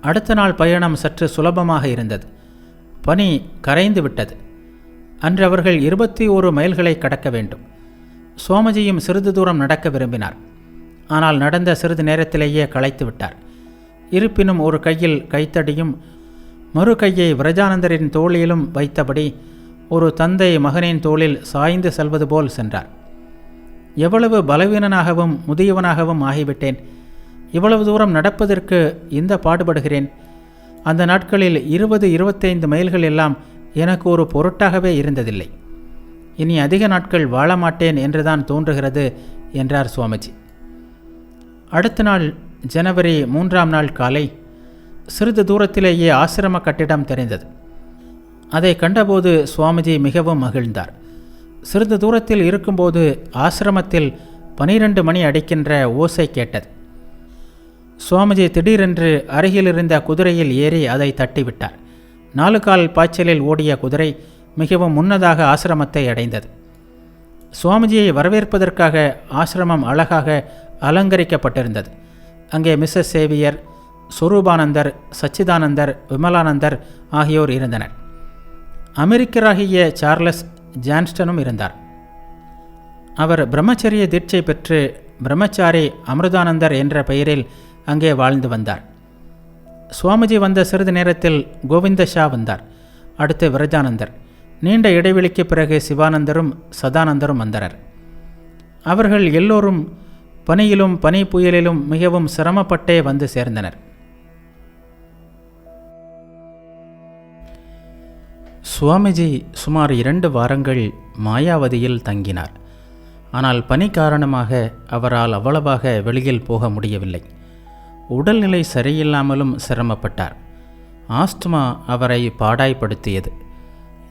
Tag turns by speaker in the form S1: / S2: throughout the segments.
S1: அடுத்த நாள் பயணம் சற்று சுலபமாக இருந்தது. பனி கரைந்து விட்டது. அன்று அவர்கள் 21 மைல்களை கடக்க வேண்டும். சுவாமிஜியும் சிறிது தூரம் நடக்க விரும்பினார். ஆனால் நடந்த சிறிது நேரத்திலேயே களைத்து விட்டார். இருப்பினும் ஒரு கையில் கைத்தடியும் மறு கையை விரஜானந்தரின் தோளிலும் வைத்தபடி ஒரு தந்தை மகனின் தோளில் சாய்ந்து செல்வது போல் சென்றார். எவ்வளவு பலவீனனாகவும் முதியவனாகவும் ஆகிவிட்டேன். இவ்வளவு தூரம் நடப்பதற்கு இந்த பாடுபடுகிறேன். அந்த நாட்களில் 20-25 மைல்கள் எல்லாம் எனக்கு ஒரு பொருட்டாகவே இருந்ததில்லை. இனி அதிக நாட்கள் வாழ மாட்டேன் என்றுதான் தோன்றுகிறது என்றார் சுவாமிஜி. அடுத்த நாள் ஜனவரி 3ஆம் நாள் காலை சிறிது தூரத்திலேயே ஆசிரம கட்டிடம் தெரிந்தது. அதை கண்டபோது சுவாமிஜி மிகவும் மகிழ்ந்தார். சிறிது தூரத்தில் இருக்கும்போது ஆசிரமத்தில் 12 மணி அடிக்கின்ற ஓசை கேட்டது. சுவாமிஜி திடீரென்று அருகில் இருந்த குதிரையில் ஏறி அதை தட்டிவிட்டார். 4 கால் பாய்ச்சலில் ஓடிய குதிரை மிகவும் முன்னதாக ஆசிரமத்தை அடைந்தது. சுவாமிஜியை வரவேற்பதற்காக ஆசிரமம் அழகாக அலங்கரிக்கப்பட்டிருந்தது. அங்கே மிஸ்ஸஸ் சேவியர், சொரூபானந்தர், சச்சிதானந்தர், விமலானந்தர் ஆகியோர் இருந்தனர். அமெரிக்கராகிய சார்லஸ் ஜான்ஸ்டனும் இருந்தார். அவர் பிரம்மச்சரிய தீட்சை பெற்று பிரம்மச்சாரி அமிர்தானந்தர் என்ற பெயரில் அங்கே வாழ்ந்து வந்தார். சுவாமிஜி வந்த சிறிது நேரத்தில் கோவிந்த ஷா வந்தார். அடுத்து விரஜானந்தர். நீண்ட இடைவெளிக்கு பிறகு சிவானந்தரும் சதானந்தரும் வந்தனர். அவர்கள் எல்லோரும் பனியிலும் பனி புயலிலும் மிகவும் சிரமப்பட்டே வந்து சேர்ந்தனர். சுவாமிஜி சுமார் 2 வாரங்கள் மாயாவதியில் தங்கினார். ஆனால் பனி காரணமாக அவரால் அவ்வளவாக வெளியில் போக முடியவில்லை. உடல்நிலை சரியில்லாமலும் சிரமப்பட்டார். ஆஸ்துமா அவரை பாடாய்படுத்தியது.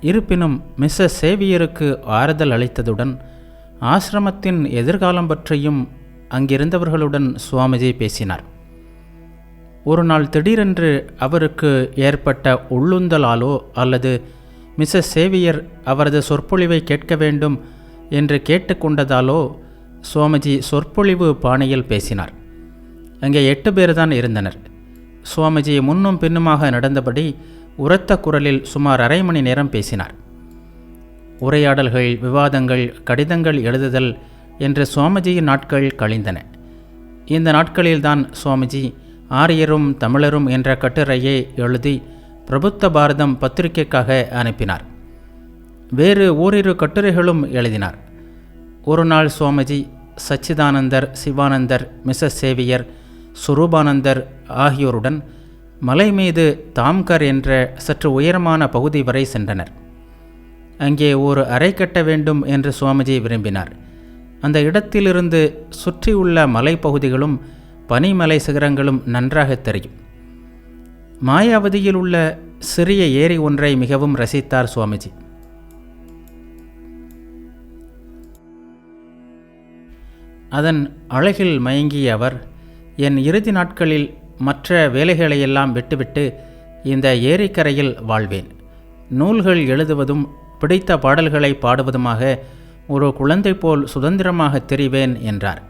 S1: இருப்பினும் மிஸ்ஸஸ் சேவியருக்கு ஆறுதல் அளித்ததுடன் ஆசிரமத்தின் எதிர்காலம் பற்றியும் அங்கிருந்தவர்களுடன் சுவாமிஜி பேசினார். ஒரு நாள் திடீரென்று அவருக்கு ஏற்பட்ட உள்ளுந்தலாலோ அல்லது மிஸ்ஸஸ் சேவியர் அவரது சொற்பொழிவை கேட்க வேண்டும் என்று கேட்டுக்கொண்டதாலோ சுவாமிஜி சொற்பொழிவு பாணியில் பேசினார். அங்கே 8 பேர் தான் இருந்தனர். சுவாமிஜி முன்னும் பின்னுமாக நடந்தபடி உரத்த குரலில் சுமார் அரை மணி நேரம் பேசினார். உரையாடல்கள், விவாதங்கள், கடிதங்கள் எழுதுதல் என்று சுவாமிஜியின் நாட்கள் கழிந்தன. இந்த நாட்களில்தான் சுவாமிஜி ஆரியரும் தமிழரும் என்ற கட்டுரையை எழுதி பிரபுத்த பாரதம் பத்திரிகைக்காக அனுப்பினார். வேறு ஓரிரு கட்டுரைகளும் எழுதினார். ஒரு நாள் சுவாமிஜி சச்சிதானந்தர், சிவானந்தர், மிஸ்ஸஸ் சேவியர், சுரூபானந்தர் ஆகியோருடன் மலை மீது தாம்கர் என்ற சற்று உயரமான பகுதி வரை சென்றனர். அங்கே ஒரு அறை கட்ட வேண்டும் என்று சுவாமிஜி விரும்பினார். அந்த இடத்திலிருந்து சுற்றியுள்ள மலைப்பகுதிகளும் பனிமலை சிகரங்களும் நன்றாக தெரியும். மாயாவதியில் உள்ள சிறிய ஏரி ஒன்றை மிகவும் ரசித்தார் சுவாமிஜி. அதன் அழகில் மயங்கிய அவர், என் இறுதி நாட்களில் மற்ற வேலைகளையெல்லாம் விட்டுவிட்டு இந்த ஏரிக்கரையில் வாழ்வேன். நூல்கள் எழுதுவதும் பிடித்த பாடல்களை பாடுவதுமாக ஒரு குழந்தை போல் சுதந்திரமாக தெரிவேன் என்றார்.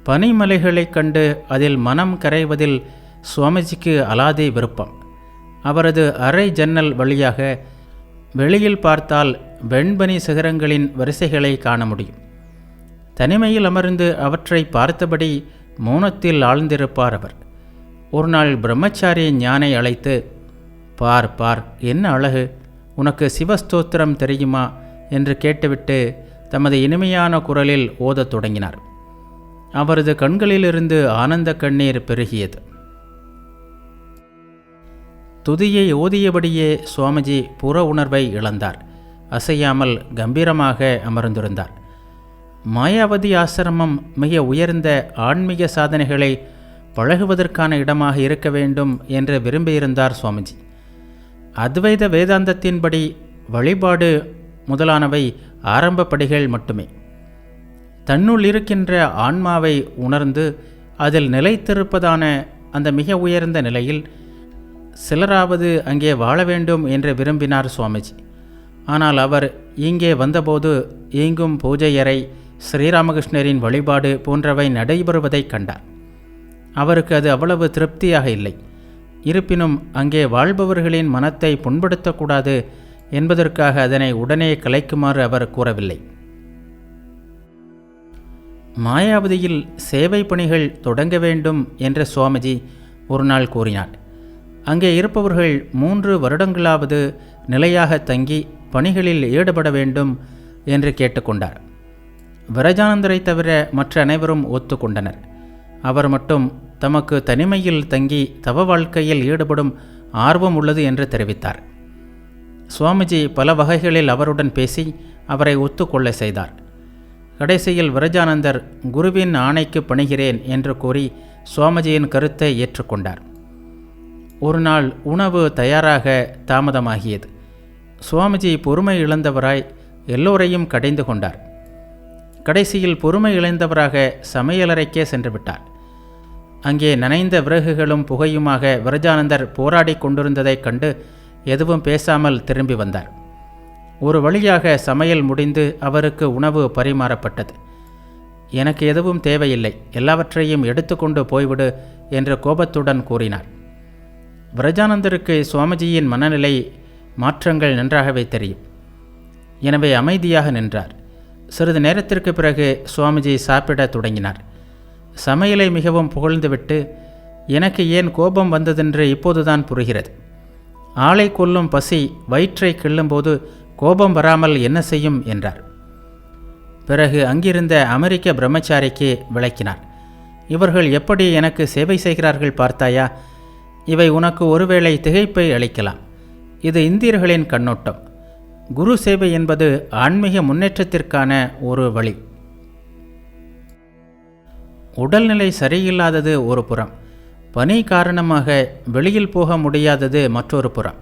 S1: பனிமலைகளைக் கண்டு அதில் மனம் கரைவதில் சுவாமிஜிக்கு அலாதி விருப்பம். அவரது அறை ஜன்னல் வழியாக வெளியில் பார்த்தால் வெண்பனி சிகரங்களின் வரிசைகளை காண முடியும். தனிமையில் அமர்ந்து அவற்றை பார்த்தபடி மௌனத்தில் ஆழ்ந்திருப்பார் அவர். ஒரு நாள் பிரம்மச்சாரி ஞானை அழைத்து, பார் பார், என்ன அழகு, உனக்கு சிவஸ்தோத்திரம் தெரியுமா என்று கேட்டுவிட்டு தமது இனிமையான குரலில் ஓதத் தொடங்கினார். அவரது கண்களிலிருந்து ஆனந்த கண்ணீர் பெருகியது. துதியை ஓதியபடியே சுவாமிஜி புற உணர்வை இழந்தார். அசையாமல் கம்பீரமாக அமர்ந்திருந்தார். மாயாவதி ஆசிரமம் மிக உயர்ந்த ஆன்மீக சாதனைகளை பழகுவதற்கான இடமாக இருக்க வேண்டும் என்று விரும்பியிருந்தார் சுவாமிஜி. அத்வைத வேதாந்தத்தின்படி வழிபாடு முதலானவை ஆரம்ப படிகள் மட்டுமே. தன்னுள் இருக்கின்ற ஆன்மாவை உணர்ந்து அதில் நிலைத்திருப்பதான அந்த மிக உயர்ந்த நிலையில் சிலராவது அங்கே வாழ வேண்டும் என்று விரும்பினார் சுவாமிஜி. ஆனால் அவர் இங்கே வந்தபோது இங்கும் பூஜையறை, ஸ்ரீராமகிருஷ்ணரின் வழிபாடு போன்றவை நடைபெறுவதைக் கண்டார். அவருக்கு அது அவ்வளவு திருப்தியாக இல்லை. இருப்பினும் அங்கே வாழ்பவர்களின் மனத்தை புண்படுத்தக்கூடாது என்பதற்காக அதனை உடனே கலைக்குமாறு அவர் கூறவில்லை. மாயாவதியில் சேவை பணிகள் தொடங்க வேண்டும் என்று சுவாமிஜி ஒரு நாள் கூறினார். அங்கே இருப்பவர்கள் 3 வருடங்களாவது நிலையாக தங்கி பணிகளில் ஈடுபட வேண்டும் என்று கேட்டுக்கொண்டார். விரஜானந்தரை தவிர மற்ற அனைவரும் ஒத்துக்கொண்டனர். அவர் மட்டும் தமக்கு தனிமையில் தங்கி தவ வாழ்க்கையில் ஈடுபடும் ஆர்வம் உள்ளது என்று தெரிவித்தார். சுவாமிஜி பல வகைகளில் அவருடன் பேசி அவரை ஒத்துக்கொள்ள செய்தார். கடைசியில் விரஜானந்தர் குருவின் ஆணைக்கு பணிகிறேன் என்று கூறி சுவாமிஜியின் கருத்தை ஏற்றுக்கொண்டார். ஒரு நாள் உணவு தயாராக தாமதமாகியது. சுவாமிஜி பொறுமை இழந்தவராய் எல்லோரையும் கடைந்து கொண்டார். கடைசியில் பொறுமை இழந்தவராக சமையலறைக்கே சென்று விட்டார். அங்கே நனைந்த விறகுகளும் புகையுமாக விரஜானந்தர் போராடி கொண்டிருந்ததைக் கண்டு எதுவும் பேசாமல் திரும்பி வந்தார். ஒரு வழியாக சமையல் முடிந்து அவருக்கு உணவு பரிமாறப்பட்டது. எனக்கு எதுவும் தேவையில்லை, எல்லாவற்றையும் எடுத்துக்கொண்டு போய்விடு என்று கோபத்துடன் கூறினார். விரஜானந்தருக்கு சுவாமிஜியின் மனநிலை மாற்றங்கள் நன்றாகவே தெரியும். எனவே அமைதியாக நின்றார். சிறிது நேரத்திற்கு பிறகு சுவாமிஜி சாப்பிடத் தொடங்கினார். சமையலை மிகவும் புகழ்ந்துவிட்டு, எனக்கு ஏன் கோபம் வந்ததென்று இப்போதுதான் புரிகிறது. ஆளை கொல்லும் பசி வயிற்றை கிள்ளும்போது கோபம் வராமல் என்ன செய்யும் என்றார். பிறகு அங்கிருந்த அமெரிக்க பிரம்மச்சாரிக்கு விளக்கினார். இவர்கள் எப்படி எனக்கு சேவை செய்கிறார்கள் பார்த்தாயா? இவை உனக்கு ஒருவேளை திகைப்பை அளிக்கலாம். இது இந்தியர்களின் கண்ணோட்டம். குரு சேவை என்பது ஆன்மீக முன்னேற்றத்திற்கான ஒரு வழி. உடல்நிலை சரியில்லாதது ஒரு புறம், பனி காரணமாக வெளியில் போக முடியாதது மற்றொரு புறம்.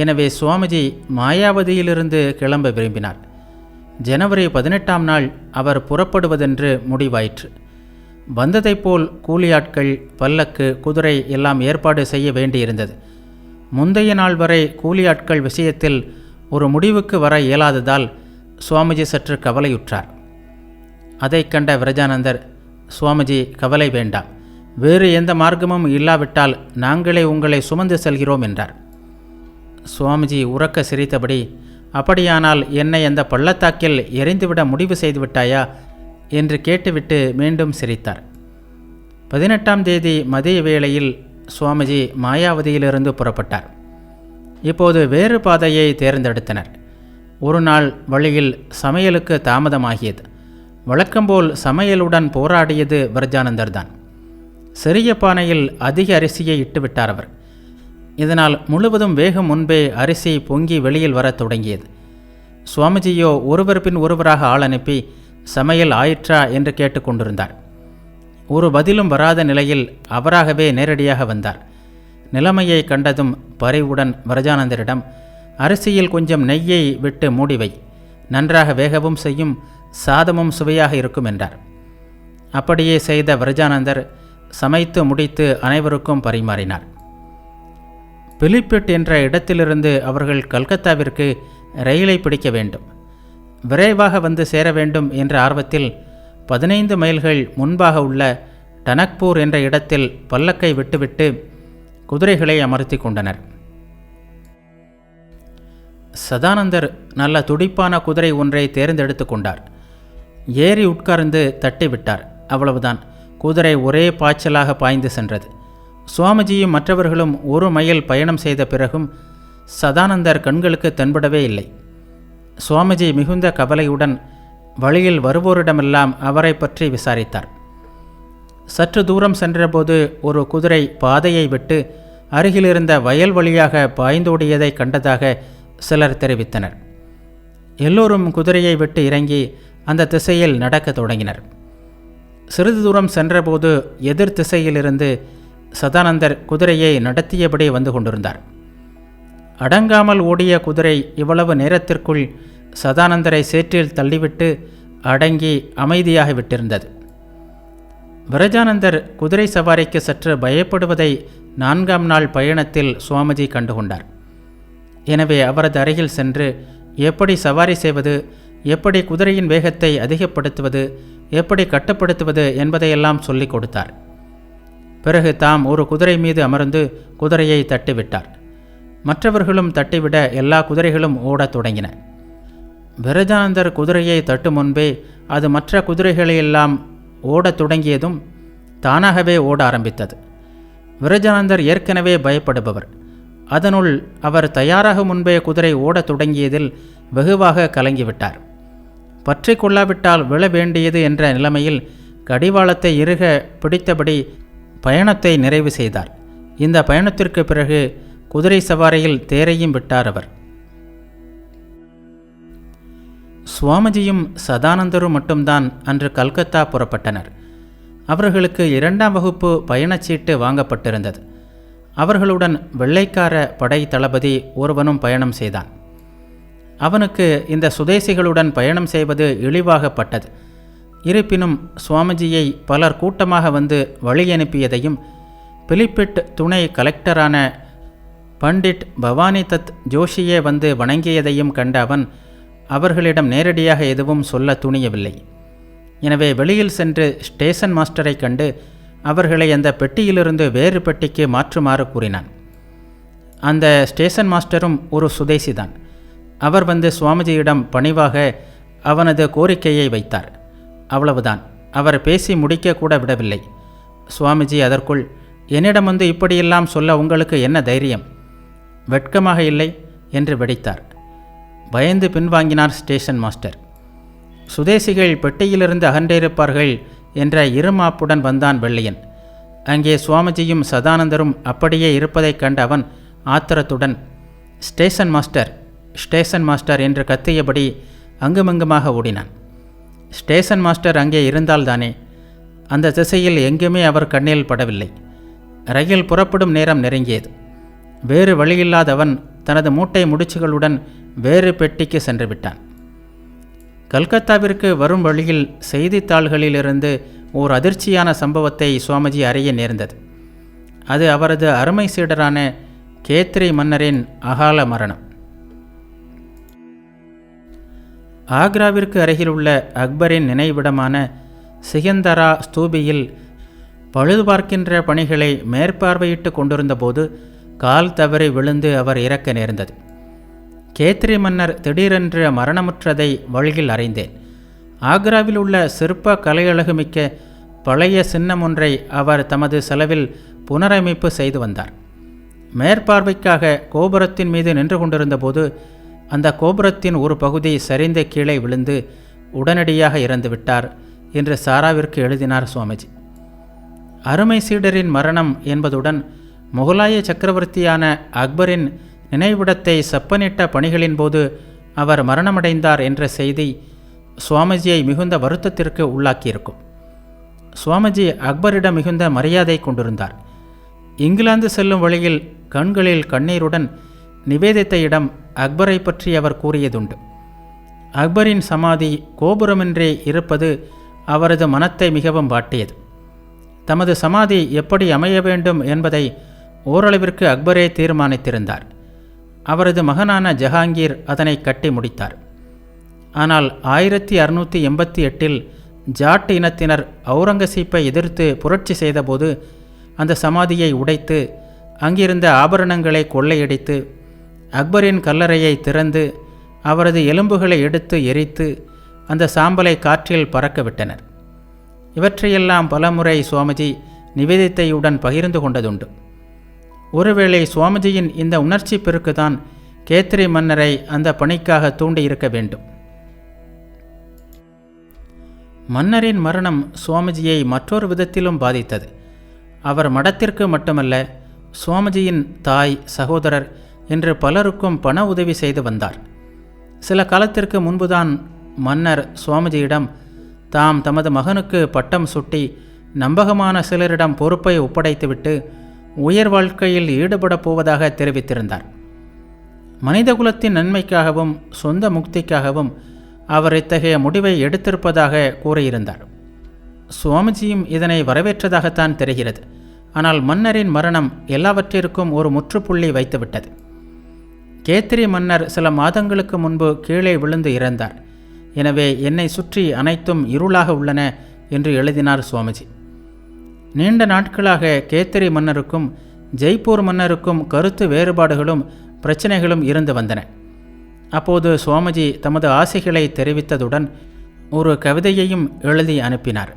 S1: எனவே சுவாமிஜி மாயாவதியிலிருந்து கிளம்ப விரும்பினார். ஜனவரி 18ஆம் நாள் அவர் புறப்படுவதென்று முடிவாயிற்று. வந்ததைப் போல் கூலியாட்கள், பல்லக்கு, குதிரை எல்லாம் ஏற்பாடு செய்ய வேண்டியிருந்தது. முந்தைய நாள் வரை கூலியாட்கள் விஷயத்தில் ஒரு முடிவுக்கு வர இயலாததால் சுவாமிஜி சற்று கவலையுற்றார். அதை கண்ட விரஜானந்தர், சுவாமிஜி கவலை வேண்டாம், வேறு எந்த மார்க்கமும் இல்லாவிட்டால் நாங்களே உங்களை சுமந்து செல்கிறோம் என்றார். சுவாமிஜி உறக்க சிரித்தபடி, அப்படியானால் என்னை அந்த பள்ளத்தாக்கில் எரிந்துவிட முடிவு செய்துவிட்டாயா என்று கேட்டுவிட்டு மீண்டும் சிரித்தார். 18ஆம் தேதி மதிய வேளையில் சுவாமிஜி மாயாவதியிலிருந்து புறப்பட்டார். இப்போது வேறு பாதையை தேர்ந்தெடுத்தனர். ஒரு நாள் வழியில் சமையலுக்கு தாமதமாகியது. வழக்கம்போல் சமையலுடன் போராடியது விரஜானந்தர் தான். சிறிய பானையில் அதிக அரிசியை இட்டுவிட்டார் அவர். இதனால் முழுவதும் வேகம் முன்பே அரிசி பொங்கி வெளியில் வரத் தொடங்கியது. சுவாமிஜியோ ஒருவர் பின் ஒருவராக ஆள் அனுப்பி சமையல் ஆயிற்றா என்று கேட்டுக்கொண்டிருந்தார். ஒரு பதிலும் வராத நிலையில் அவராகவே நேரடியாக வந்தார். நிலைமையை கண்டதும் பரிவுடன் விரஜானந்தரிடம், அரிசியில் கொஞ்சம் நெய்யை விட்டு மூடிவை, நன்றாக வேகவும் செய்யும், சாதமும் சுவையாக இருக்கும் என்றார். அப்படியே செய்த விரஜானந்தர் சமைத்து முடித்து அனைவருக்கும் பரிமாறினார். பிலிப்பிட் என்ற இடத்திலிருந்து அவர்கள் கல்கத்தாவிற்கு ரயிலை பிடிக்க வேண்டும். விரைவாக வந்து சேர வேண்டும் என்ற ஆர்வத்தில் 15 மைல்கள் முன்பாக உள்ள டனக்பூர் என்ற இடத்தில் பல்லக்கை விட்டுவிட்டு குதிரைகளை அமர்த்தி கொண்டனர். சதானந்தர் நல்ல துடிப்பான குதிரை ஒன்றை தேர்ந்தெடுத்து கொண்டார். ஏறி உட்கார்ந்து தட்டிவிட்டார். அவ்வளவுதான், குதிரை ஒரே பாய்ச்சலாக பாய்ந்து சென்றது. சுவாமிஜியும் மற்றவர்களும் 1 மைல் பயணம் செய்த பிறகும் சதானந்தர் கண்களுக்கு தென்படவே இல்லை. சுவாமிஜி மிகுந்த கவலையுடன் வழியில் வருவோரிடமெல்லாம் அவரை பற்றி விசாரித்தார். சற்று தூரம் சென்றபோது ஒரு குதிரை பாதையை விட்டு அருகிலிருந்த வயல் வழியாக பாய்ந்தோடியதை கண்டதாக சிலர் தெரிவித்தனர். எல்லோரும் குதிரையை விட்டு இறங்கி அந்த திசையில் நடக்க தொடங்கினர். சிறிது தூரம் சென்றபோது எதிர் திசையிலிருந்து சதானந்தர் குதிரையை நடத்தியபடி வந்து கொண்டிருந்தார். அடங்காமல் ஓடிய குதிரை இவ்வளவு நேரத்திற்குள் சதானந்தரை சேற்றில் தள்ளிவிட்டு அடங்கி அமைதியாக விட்டிருந்தது. விரஜானந்தர் குதிரை சவாரிக்கு சற்று பயப்படுவதை 4ஆம் நாள் பயணத்தில் சுவாமிஜி கண்டுகொண்டார். எனவே அவரது அருகில் சென்று எப்படி சவாரி செய்வது, எப்படி குதிரையின் வேகத்தை அதிகப்படுத்துவது, எப்படி கட்டுப்படுத்துவது என்பதையெல்லாம் சொல்லிக் கொடுத்தார். பிறகு தாம் ஒரு குதிரை மீது அமர்ந்து குதிரையை தட்டிவிட்டார். மற்றவர்களும் தட்டிவிட எல்லா குதிரைகளும் ஓடத் தொடங்கின. விரஜானந்தர் குதிரையை தட்டும் முன்பே அது மற்ற குதிரைகளையெல்லாம் ஓடத் தொடங்கியதும் தானாகவே ஓட ஆரம்பித்தது. விரஜானந்தர் ஏற்கனவே பயப்படுபவர். அதனுள் அவர் தயாராக முன்பே குதிரை ஓடத் தொடங்கியதில் வெகுவாக கலங்கிவிட்டார். பற்றி கொள்ளாவிட்டால் விழ வேண்டியது என்ற நிலைமையில் கடிவாளத்தை இறுக பிடித்தபடி பயணத்தை நிறைவு செய்தார். இந்த பயணத்திற்கு பிறகு குதிரை சவாரியில் தேரையும் விட்டார் அவர். சுவாமிஜியும் சதானந்தரும் மட்டும்தான் அன்று கல்கத்தா புறப்பட்டனர். அவர்களுக்கு 2ஆம் வகுப்பு பயணச்சீட்டு வாங்கப்பட்டிருந்தது. அவர்களுடன் வெள்ளைக்கார படை தளபதி ஒருவனும் பயணம் செய்தான். அவனுக்கு இந்த சுதேசிகளுடன் பயணம் செய்வது இழிவாகப்பட்டது. இருப்பினும் சுவாமிஜியை பலர் கூட்டமாக வந்து வழியனுப்பியதையும் பிலிப்பிட் துணை கலெக்டரான பண்டிட் பவானிதத் ஜோஷியே வந்து வணங்கியதையும் கண்ட அவன் அவர்களிடம் நேரடியாக எதுவும் சொல்ல துணியவில்லை. எனவே வெளியில் சென்று ஸ்டேஷன் மாஸ்டரை கண்டு அவர்களை அந்த பெட்டியிலிருந்து வேறு பெட்டிக்கு மாற்றுமாறு கூறினான். அந்த ஸ்டேஷன் மாஸ்டரும் ஒரு சுதேசிதான். அவர் வந்து சுவாமிஜியிடம் பணிவாக அவனது கோரிக்கையை வைத்தார். அவ்வளவுதான். அவர் பேசி முடிக்க கூட விடவில்லை. சுவாமிஜி அதற்குள், என்னிடம் வந்து இப்படியெல்லாம் சொல்ல உங்களுக்கு என்ன தைரியம்? வெட்கமாக இல்லை என்று வெடித்தார். பயந்து பின்வாங்கினார் ஸ்டேஷன் மாஸ்டர். சுதேசிகள் பெட்டியிலிருந்து அகன்றிருப்பார்கள் என்ற இருமாப்புடன் வந்தான் வெள்ளையன். அங்கே சுவாமிஜியும் சதானந்தரும் அப்படியே இருப்பதைக் கண்ட அவன் ஆத்திரத்துடன், ஸ்டேஷன் மாஸ்டர், ஸ்டேஷன் மாஸ்டர் என்று கத்தியபடி அங்குமங்குமாக ஓடினான். ஸ்டேஷன் மாஸ்டர் அங்கே இருந்தால்தானே? அந்த திசையில் எங்குமே அவர் கண்ணில் படவில்லை. ரயில் புறப்படும் நேரம் நெருங்கியது. வேறு வழியில்லாதவன் தனது மூட்டை முடிச்சுகளுடன் வேறு பெட்டிக்கு சென்று விட்டான். கல்கத்தாவிற்கு வரும் வழியில் செய்தித்தாள்களிலிருந்து ஓர் அதிர்ச்சியான சம்பவத்தை சுவாமிஜி அறிய நேர்ந்தது. அது அவரது அருமை சீடரான கேத்ரி மன்னரின் அகால மரணம். ஆக்ராவிற்கு அருகிலுள்ள அக்பரின் நினைவிடமான சிகந்தரா ஸ்தூபியில் பழுதுபார்க்கின்ற பணிகளை மேற்பார்வையிட்டு கொண்டிருந்தபோது கால் தவறி விழுந்து அவர் இறக்க நேர்ந்தது. கேத்ரி மன்னர் திடீரென்று மரணமுற்றதை வழியில் அறிந்தேன். ஆக்ராவில் உள்ள சிற்ப கலையழகுமிக்க பழைய சின்னம் ஒன்றை அவர் தமது செலவில் புனரமைப்பு செய்து வந்தார். மேற்பார்வைக்காக கோபுரத்தின் மீது நின்று கொண்டிருந்தபோது அந்த கோபுரத்தின் ஒரு பகுதி சரிந்து கீழே விழுந்து உடனடியாக இறந்து விட்டார் என்று சாராவிற்கு எழுதினார் சுவாமிஜி. அருமை சீடரின் மரணம் என்பதுடன் முகலாய சக்கரவர்த்தியான அக்பரின் நினைவிடத்தை செப்பனிட்ட பணிகளின் போது அவர் மரணமடைந்தார் என்ற செய்தி சுவாமிஜியை மிகுந்த வருத்தத்திற்கு உள்ளாக்கியிருக்கும். சுவாமிஜி அக்பரிடம் மிகுந்த மரியாதை கொண்டிருந்தார். இங்கிலாந்து செல்லும் வழியில் கண்களில் கண்ணீருடன் நிவேதித்தையிடம் அக்பரை பற்றி அவர் கூறியதுண்டு. அக்பரின் சமாதி கோபுரமின்றி இருப்பது அவரது மனத்தை மிகவும் வாட்டியது. தமது சமாதி எப்படி அமைய வேண்டும் என்பதை ஓரளவிற்கு அக்பரே தீர்மானித்திருந்தார். அவரது மகனான ஜஹாங்கீர் அதனை கட்டி முடித்தார். ஆனால் 1688 ஜாட் இனத்தினர் அவுரங்கசீப்பை எதிர்த்து புரட்சி செய்தபோது அந்த சமாதியை உடைத்து அங்கிருந்த ஆபரணங்களை கொள்ளையடித்து அக்பரின் கல்லறையை திறந்து அவரது எலும்புகளை எடுத்து எரித்து அந்த சாம்பலை காற்றில் பறக்க விட்டனர். இவற்றையெல்லாம் பலமுறை சுவாமிஜி நிவேதித்தையுடன் பகிர்ந்து கொண்டதுண்டு. ஒருவேளை சுவாமிஜியின் இந்த உணர்ச்சி பெருக்குதான் கேத்ரி மன்னரை அந்த பணிக்காக தூண்டியிருக்க வேண்டும். மன்னரின் மரணம் சுவாமிஜியை மற்றொரு விதத்திலும் பாதித்தது. அவர் மடத்திற்கு மட்டுமல்ல, சுவாமிஜியின் தாய், சகோதரர் என்று பலருக்கும் பண உதவி செய்து வந்தார். சில காலத்திற்கு முன்புதான் மன்னர் சுவாமிஜியிடம் தாம் தமது மகனுக்கு பட்டம் சுட்டி நம்பகமான சிலரிடம் பொறுப்பை ஒப்படைத்துவிட்டு உயர் வாழ்க்கையில் ஈடுபடப் போவதாக தெரிவித்திருந்தார். மனிதகுலத்தின் நன்மைக்காகவும் சொந்த முக்திக்காகவும் அவர் இத்தகைய முடிவை எடுத்திருப்பதாக கூறியிருந்தார். சுவாமிஜியும் இதனை வரவேற்றதாகத்தான் தெரிகிறது. ஆனால் மன்னரின் மரணம் எல்லாவற்றிற்கும் ஒரு முற்றுப்புள்ளி வைத்துவிட்டது. கேத்ரி மன்னர் சில மாதங்களுக்கு முன்பு கீழே விழுந்து இறந்தார். எனவே என்னை சுற்றி அனைத்தும் இருளாக உள்ளன என்று எழுதினார் சுவாமிஜி. நீண்ட நாட்களாக கேத்தரி மன்னருக்கும் ஜெய்ப்பூர் மன்னருக்கும் கருத்து வேறுபாடுகளும் பிரச்சனைகளும் இருந்து வந்தன. அப்போது சோமஜி தமது ஆசைகளை தெரிவித்ததுடன் ஒரு கவிதையையும் எழுதி அனுப்பினார்.